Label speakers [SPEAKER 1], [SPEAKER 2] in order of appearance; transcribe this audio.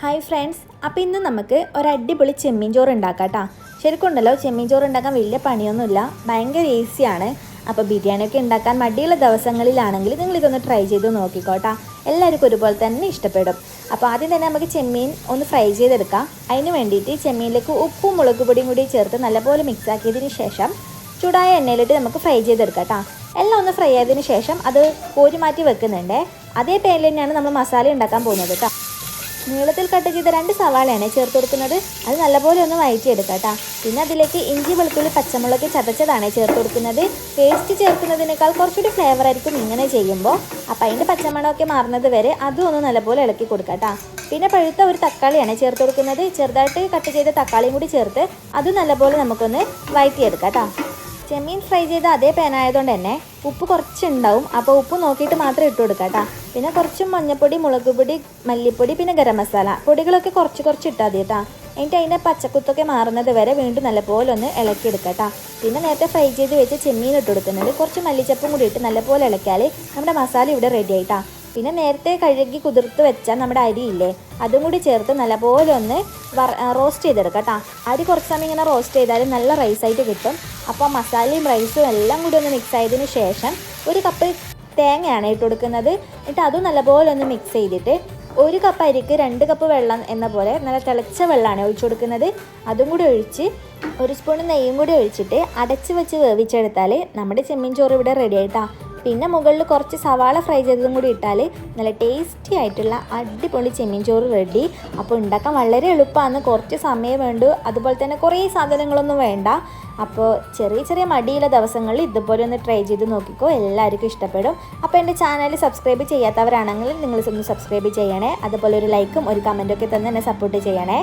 [SPEAKER 1] Hi friends, അപ്പോൾ ഇന്ന് നമുക്ക് ഒരു അടിപൊളി ചെമ്മീൻ ചോറ് ഉണ്ടാക്കാം കേട്ടോ. ശരിക്കും ഉണ്ടല്ലോ, ചെമ്മീൻ ചോറ് ഉണ്ടാക്കാൻ വലിയ പണിയൊന്നുമില്ല, ഭയങ്കര ഈസിയാണ്. അപ്പോൾ ബിരിയാണിയൊക്കെ ഉണ്ടാക്കാൻ മടിയുള്ള ദിവസങ്ങളിലാണെങ്കിൽ നിങ്ങളിതൊന്ന് ട്രൈ ചെയ്ത് നോക്കിക്കോട്ടാ. എല്ലാവർക്കും ഒരുപോലെ തന്നെ ഇഷ്ടപ്പെടും. അപ്പോൾ ആദ്യം തന്നെ നമുക്ക് ചെമ്മീൻ ഒന്ന് ഫ്രൈ ചെയ്തെടുക്കാം. അതിന് വേണ്ടിയിട്ട് ചെമ്മീനിലേക്ക് ഉപ്പും മുളക് പൊടിയും കൂടി ചേർത്ത് നല്ലപോലെ മിക്സ് ആക്കിയതിന് ശേഷം ചൂടായ എണ്ണയിലിട്ട് നമുക്ക് ഫ്രൈ ചെയ്തെടുക്കാം കേട്ടോ. എല്ലാം ഒന്ന് ഫ്രൈ ആയതിനു ശേഷം അത് കോരി മാറ്റി വെക്കുന്നുണ്ട്. അതേ പാനിൽ തന്നെയാണ് നമ്മൾ മസാല ഉണ്ടാക്കാൻ പോകുന്നത് കേട്ടോ. നീളത്തിൽ കട്ട് ചെയ്ത 2 സവാളയാണ് ചേർത്ത് കൊടുക്കുന്നത്. അത് നല്ലപോലെ ഒന്ന് വഴറ്റിയെടുക്കാം കേട്ടോ. പിന്നെ അതിലേക്ക് ഇഞ്ചി വെളുത്തുള്ളി പച്ചമുളക് ചതച്ചതാണ് ചേർത്ത് കൊടുക്കുന്നത്. പേസ്റ്റ് ചേർക്കുന്നതിനേക്കാൾ കുറച്ചുകൂടി ഫ്ലേവർ ആയിരിക്കും ഇങ്ങനെ ചെയ്യുമ്പോൾ. അപ്പോൾ അതിൻ്റെ പച്ചമണമൊക്കെ മാറുന്നത് വരെ അതും ഒന്ന് നല്ലപോലെ ഇളക്കി കൊടുക്കാം കേട്ടോ. പിന്നെ പഴുത്ത ഒരു തക്കാളിയാണ് ചേർത്ത് കൊടുക്കുന്നത്. ചെറുതായിട്ട് കട്ട് ചെയ്ത തക്കാളിയും കൂടി ചേർത്ത് അത് നല്ലപോലെ നമുക്കൊന്ന് വഴറ്റിയെടുക്കാം കേട്ടോ. ചെമ്മീൻ ഫ്രൈ ചെയ്ത അതേ പാനായതുകൊണ്ട് തന്നെ ഉപ്പ് കുറച്ചുണ്ടാവും. അപ്പോൾ ഉപ്പ് നോക്കിയിട്ട് മാത്രം ഇട്ട് കൊടുക്കാം കേട്ടോ. പിന്നെ കുറച്ച് മഞ്ഞൾപ്പൊടി, മുളക് പൊടി, മല്ലിപ്പൊടി, പിന്നെ ഗരം മസാല പൊടികളൊക്കെ കുറച്ച് ഇട്ടാൽ മതി കേട്ടോ. എന്നിട്ട് അതിൻ്റെ പച്ചക്കുത്തൊക്കെ മാറുന്നത് വരെ വീണ്ടും നല്ലപോലെ ഒന്ന് ഇളക്കിയെടുക്കാം കേട്ടോ. പിന്നെ നേരത്തെ ഫ്രൈ ചെയ്ത് വെച്ച് ചെമ്മീൻ ഇട്ട് കൊടുക്കുന്നുണ്ട്. കുറച്ച് മല്ലിച്ചപ്പും കൂടി ഇട്ട് നല്ലപോലെ ഇളക്കിയാൽ നമ്മുടെ മസാല ഇവിടെ റെഡി ആയിട്ടാ. പിന്നെ നേരത്തെ കഴുകി കുതിർത്ത് വെച്ചാൽ നമ്മുടെ അരിയില്ലേ, അതും കൂടി ചേർത്ത് നല്ലപോലെ ഒന്ന് റോസ്റ്റ് ചെയ്തെടുക്കാം കേട്ടോ. അരി കുറച്ച് സമയം ഇങ്ങനെ റോസ്റ്റ് ചെയ്താലും നല്ല റൈസായിട്ട് കിട്ടും. അപ്പോൾ മസാലയും റൈസും എല്ലാം കൂടി ഒന്ന് മിക്സ് ആയതിന് ശേഷം 1 കപ്പ് തേങ്ങയാണ് ഇട്ട് കൊടുക്കുന്നത്. എന്നിട്ട് അതും നല്ലപോലെ ഒന്ന് മിക്സ് ചെയ്തിട്ട് 1 കപ്പ് അരിക്ക് 2 കപ്പ് വെള്ളം എന്ന പോലെ നല്ല തിളച്ച വെള്ളമാണ് ഒഴിച്ചു കൊടുക്കുന്നത്. അതും കൂടി ഒഴിച്ച് 1 സ്പൂൺ നെയ്യും കൂടി ഒഴിച്ചിട്ട് അടച്ച് വെച്ച് വേവിച്ചെടുത്താൽ നമ്മുടെ ചെമ്മീൻ ചോറ് ഇവിടെ റെഡി ആയിട്ടാ. പിന്നെ മുകളിൽ കുറച്ച് സവാള ഫ്രൈ ചെയ്തതും കൂടി ഇട്ടാൽ നല്ല ടേസ്റ്റി ആയിട്ടുള്ള അടിപൊളി ചെമ്മീൻ ചോറ് റെഡി. അപ്പോൾ ഉണ്ടാക്കാൻ വളരെ എളുപ്പമാണ്, കുറച്ച് സമയം വേണ്ടു. അതുപോലെ തന്നെ കുറേ സാധനങ്ങളൊന്നും വേണ്ട. അപ്പോൾ ചെറിയ മടിയുള്ള ദിവസങ്ങളിൽ ഇതുപോലെ ഒന്ന് ട്രൈ ചെയ്ത് നോക്കിക്കോ, എല്ലാവർക്കും ഇഷ്ടപ്പെടും. അപ്പോൾ എൻ്റെ ചാനൽ സബ്സ്ക്രൈബ് ചെയ്യാത്തവരാണെങ്കിൽ നിങ്ങൾ ഒന്ന് സബ്സ്ക്രൈബ് ചെയ്യണേ. അതുപോലെ ഒരു ലൈക്കും ഒരു കമൻറ്റൊക്കെ തന്നെ എന്നെ സപ്പോർട്ട് ചെയ്യണേ.